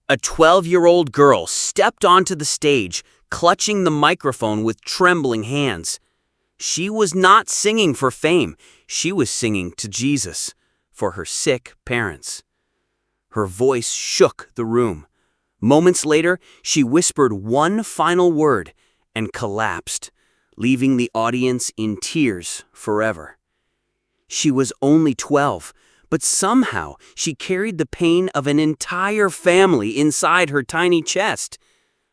A 12-year-old girl stepped onto the stage, clutching the microphone with trembling hands. She was not singing for fame. She was singing to Jesus, for her sick parents. Her voice shook the room. Moments later, she whispered one final word and collapsed, leaving the audience in tears forever. She was only 12, but somehow she carried the pain of an entire family inside her tiny chest.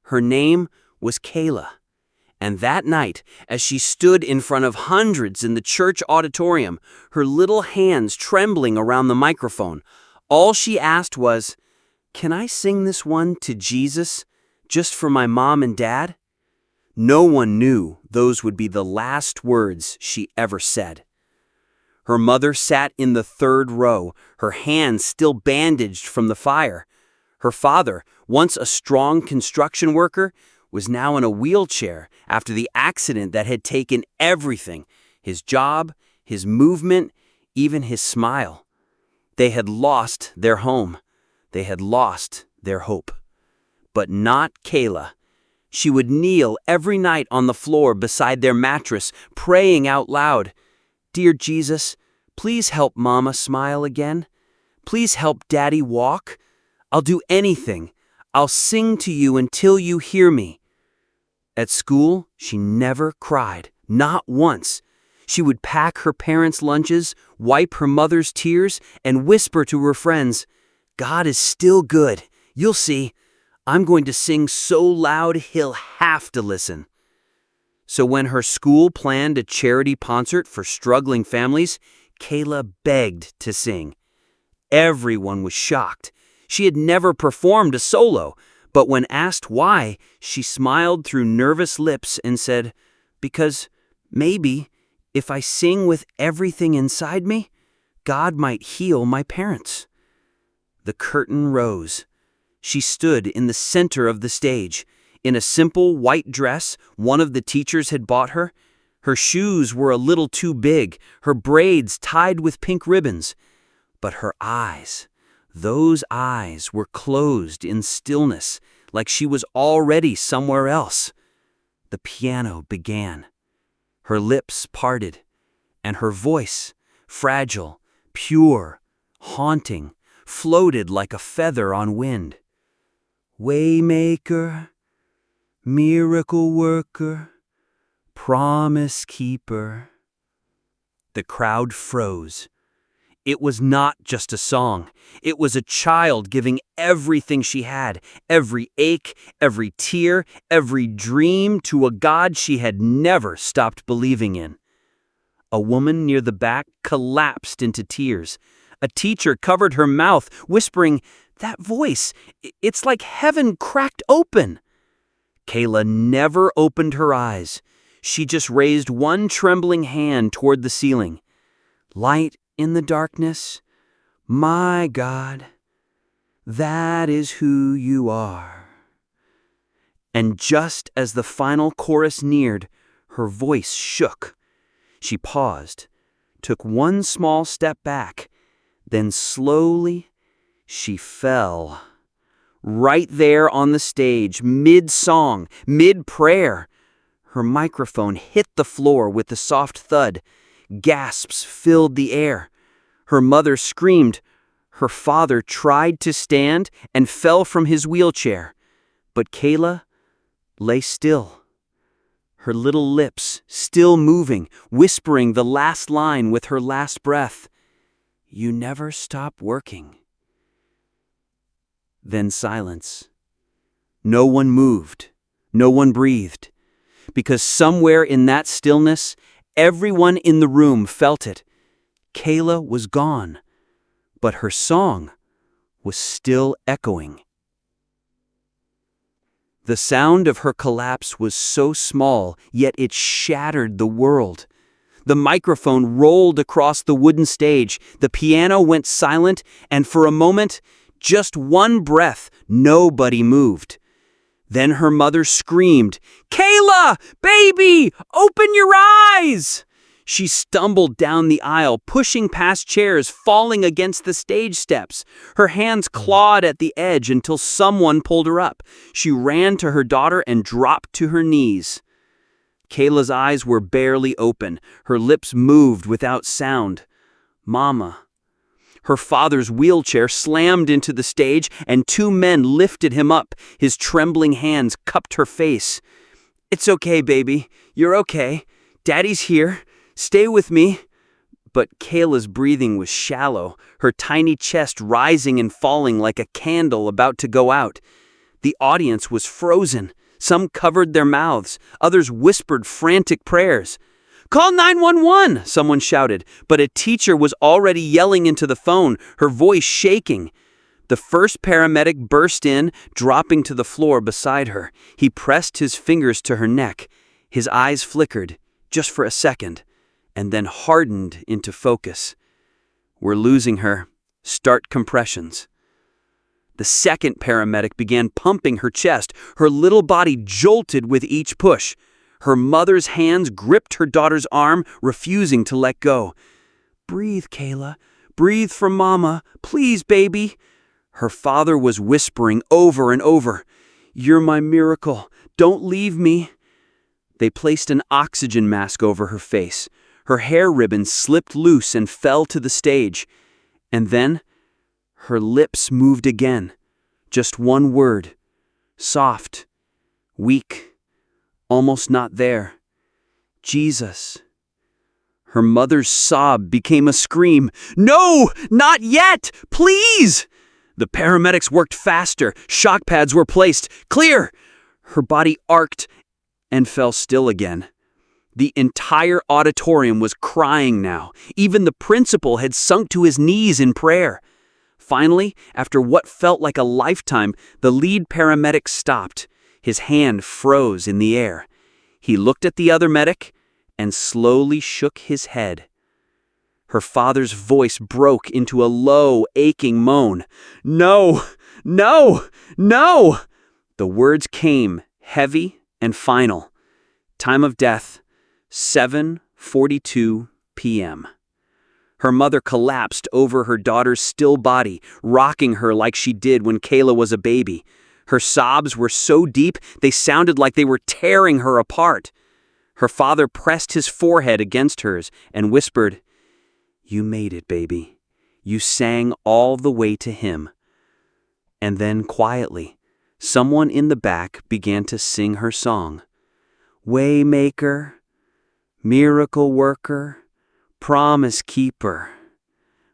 Her name was Kayla. And that night, as she stood in front of hundreds in the church auditorium, her little hands trembling around the microphone, all she asked was, "Can I sing this one to Jesus, just for my mom and dad?" No one knew those would be the last words she ever said. Her mother sat in the third row, her hands still bandaged from the fire. Her father, once a strong construction worker, was now in a wheelchair after the accident that had taken everything: his job, his movement, even his smile. They had lost their home. They had lost their hope. But not Kayla. She would kneel every night on the floor beside their mattress, praying out loud, "Dear Jesus, please help Mama smile again. Please help Daddy walk. I'll do anything. I'll sing to you until you hear me." At school, she never cried, not once. She would pack her parents' lunches, wipe her mother's tears, and whisper to her friends, "God is still good. You'll see. I'm going to sing so loud he'll have to listen." So when her school planned a charity concert for struggling families, Kayla begged to sing. Everyone was shocked. She had never performed a solo, but when asked why, she smiled through nervous lips and said, "Because maybe if I sing with everything inside me, God might heal my parents." The curtain rose. She stood in the center of the stage, in a simple white dress one of the teachers had bought her. Her shoes were a little too big, her braids tied with pink ribbons. But her eyes, those eyes were closed in stillness, like she was already somewhere else. The piano began. Her lips parted, and her voice, fragile, pure, haunting, floated like a feather on wind. "Waymaker, miracle worker, promise keeper." The crowd froze. It was not just a song. It was a child giving everything she had, every ache, every tear, every dream to a God she had never stopped believing in. A woman near the back collapsed into tears. A teacher covered her mouth, whispering, "That voice, it's like heaven cracked open." Kayla never opened her eyes. She just raised one trembling hand toward the ceiling. "Light in the darkness, my God, that is who you are." And just as the final chorus neared, her voice shook. She paused, took one small step back, then slowly she fell. Right there on the stage, mid-song, mid-prayer. Her microphone hit the floor with a soft thud. Gasps filled the air. Her mother screamed. Her father tried to stand and fell from his wheelchair. But Kayla lay still, her little lips still moving, whispering the last line with her last breath. "You never stop working." Then silence. No one moved. No one breathed. Because somewhere in that stillness, everyone in the room felt it. Kayla was gone, but her song was still echoing. The sound of her collapse was so small, yet it shattered the world. The microphone rolled across the wooden stage, the piano went silent, and for a moment, just one breath, nobody moved. Then her mother screamed, "Kayla, baby, open your eyes!" She stumbled down the aisle, pushing past chairs, falling against the stage steps. Her hands clawed at the edge until someone pulled her up. She ran to her daughter and dropped to her knees. Kayla's eyes were barely open. Her lips moved without sound. Mama. Her father's wheelchair slammed into the stage, and two men lifted him up. His trembling hands cupped her face. "It's okay, baby. You're okay. Daddy's here. Stay with me." But Kayla's breathing was shallow, her tiny chest rising and falling like a candle about to go out. The audience was frozen. Some covered their mouths. Others whispered frantic prayers. "Call 911!" someone shouted, but a teacher was already yelling into the phone, her voice shaking. The first paramedic burst in, dropping to the floor beside her. He pressed his fingers to her neck. His eyes flickered, just for a second, and then hardened into focus. "We're losing her. Start compressions." The second paramedic began pumping her chest. Her little body jolted with each push. Her mother's hands gripped her daughter's arm, refusing to let go. "Breathe, Kayla. Breathe for Mama. Please, baby." Her father was whispering over and over, "You're my miracle. Don't leave me." They placed an oxygen mask over her face. Her hair ribbons slipped loose and fell to the stage. And then, her lips moved again. Just one word. Soft. Weak. Almost not there. "Jesus." Her mother's sob became a scream. "No! Not yet! Please!" The paramedics worked faster. Shock pads were placed. "Clear!" Her body arced and fell still again. The entire auditorium was crying now. Even the principal had sunk to his knees in prayer. Finally, after what felt like a lifetime, the lead paramedic stopped. His hand froze in the air. He looked at the other medic and slowly shook his head. Her father's voice broke into a low, aching moan. "No! No! No!" The words came, heavy and final. Time of death, 7:42 p.m. Her mother collapsed over her daughter's still body, rocking her like she did when Kayla was a baby. Her sobs were so deep, they sounded like they were tearing her apart. Her father pressed his forehead against hers and whispered, "You made it, baby. You sang all the way to him." And then quietly, someone in the back began to sing her song. "Waymaker, miracle worker, promise keeper."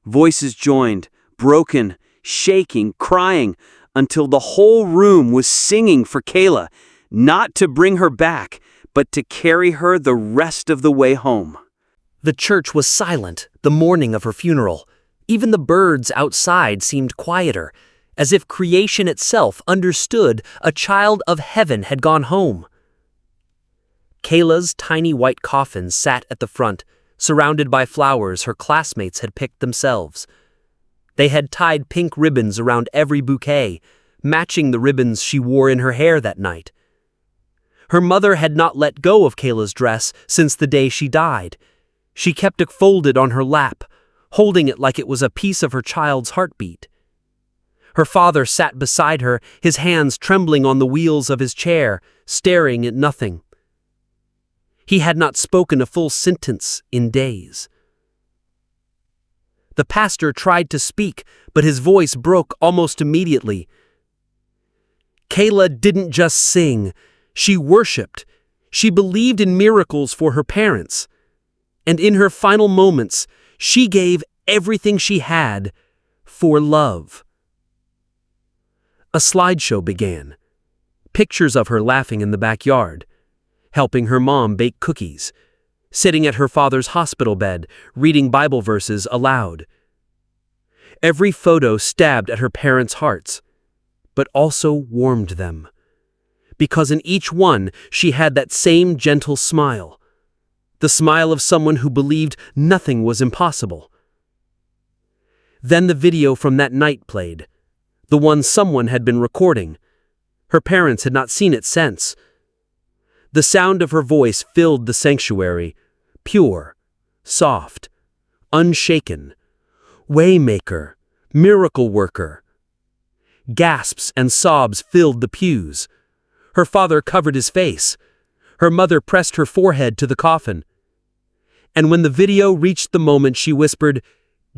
Voices joined, broken, shaking, crying, until the whole room was singing for Kayla, not to bring her back, but to carry her the rest of the way home. The church was silent the morning of her funeral. Even the birds outside seemed quieter, as if creation itself understood a child of heaven had gone home. Kayla's tiny white coffin sat at the front, surrounded by flowers her classmates had picked themselves. They had tied pink ribbons around every bouquet, matching the ribbons she wore in her hair that night. Her mother had not let go of Kayla's dress since the day she died. She kept it folded on her lap, holding it like it was a piece of her child's heartbeat. Her father sat beside her, his hands trembling on the wheels of his chair, staring at nothing. He had not spoken a full sentence in days. The pastor tried to speak, but his voice broke almost immediately. Kayla didn't just sing, she worshipped. She believed in miracles for her parents. And in her final moments, she gave everything she had for love. A slideshow began. Pictures of her laughing in the backyard, helping her mom bake cookies, sitting at her father's hospital bed, reading Bible verses aloud. Every photo stabbed at her parents' hearts, but also warmed them. Because in each one, she had that same gentle smile, the smile of someone who believed nothing was impossible. Then the video from that night played, the one someone had been recording. Her parents had not seen it since. The sound of her voice filled the sanctuary, pure, soft, unshaken. Waymaker, miracle worker. Gasps and sobs filled the pews. Her father covered his face. Her mother pressed her forehead to the coffin. And when the video reached the moment she whispered,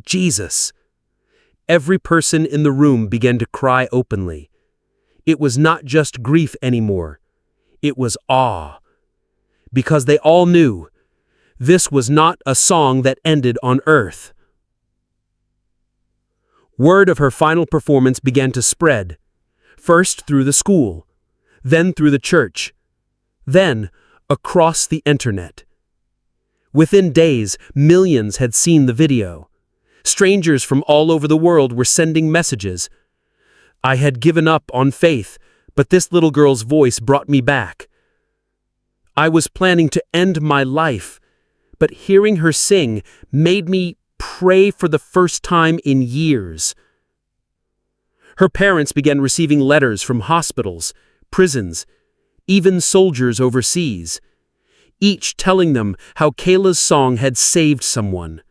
"Jesus," every person in the room began to cry openly. It was not just grief anymore. It was awe. Because they all knew this was not a song that ended on earth. Word of her final performance began to spread, first through the school, then through the church, then across the internet. Within days, millions had seen the video. Strangers from all over the world were sending messages. "I had given up on faith, but this little girl's voice brought me back. I was planning to end my life, but hearing her sing made me pray for the first time in years." Her parents began receiving letters from hospitals, prisons, even soldiers overseas, each telling them how Kayla's song had saved someone.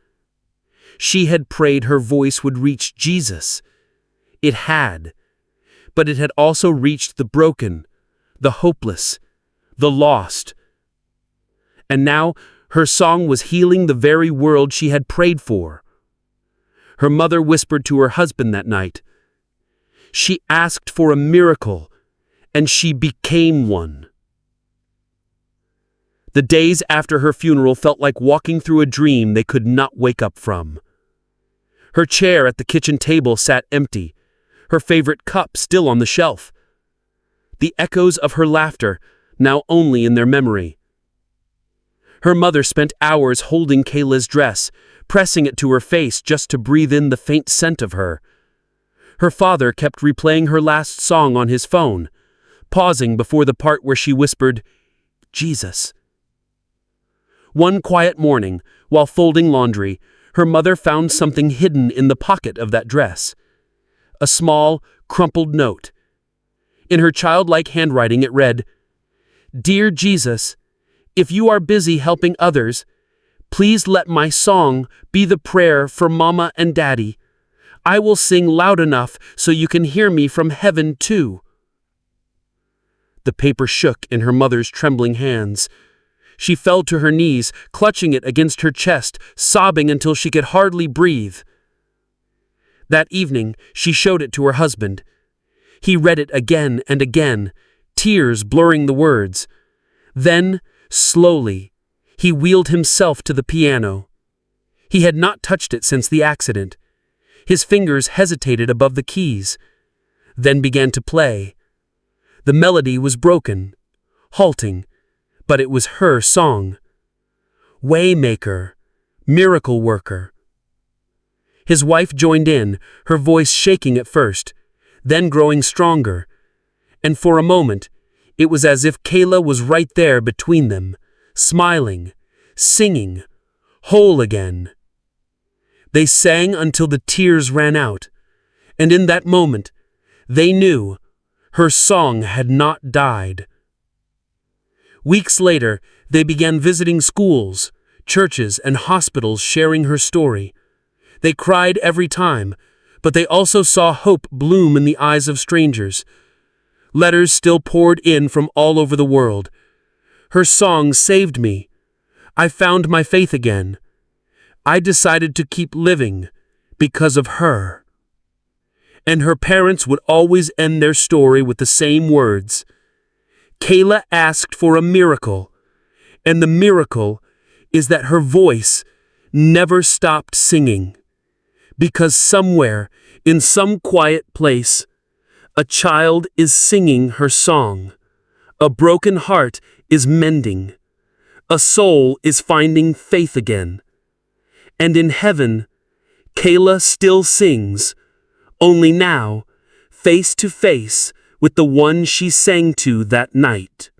She had prayed her voice would reach Jesus. It had, but it had also reached the broken, the hopeless, the lost. And now her song was healing the very world she had prayed for. Her mother whispered to her husband that night. She asked for a miracle, and she became one. The days after her funeral felt like walking through a dream they could not wake up from. Her chair at the kitchen table sat empty, her favorite cup still on the shelf. The echoes of her laughter now only in their memory. Her mother spent hours holding Kayla's dress, pressing it to her face just to breathe in the faint scent of her. Her father kept replaying her last song on his phone, pausing before the part where she whispered, "Jesus." One quiet morning, while folding laundry, her mother found something hidden in the pocket of that dress. A small, crumpled note. In her childlike handwriting it read, "Dear Jesus, if you are busy helping others, please let my song be the prayer for Mama and Daddy. I will sing loud enough so you can hear me from heaven too." The paper shook in her mother's trembling hands. She fell to her knees, clutching it against her chest, sobbing until she could hardly breathe. That evening, she showed it to her husband. He read it again and again, tears blurring the words. Then, slowly, he wheeled himself to the piano. He had not touched it since the accident. His fingers hesitated above the keys, then began to play. The melody was broken, halting, but it was her song. Waymaker, miracle worker. His wife joined in, her voice shaking at first, then growing stronger. And for a moment, it was as if Kayla was right there between them, smiling, singing, whole again. They sang until the tears ran out, and in that moment, they knew her song had not died. Weeks later, they began visiting schools, churches, and hospitals sharing her story. They cried every time, but they also saw hope bloom in the eyes of strangers. Letters still poured in from all over the world. Her song saved me. I found my faith again. I decided to keep living because of her. And her parents would always end their story with the same words. Kayla asked for a miracle, and the miracle is that her voice never stopped singing. Because somewhere, in some quiet place, a child is singing her song. A broken heart is mending. A soul is finding faith again. And in heaven, Kayla still sings, only now, face to face with the one she sang to that night.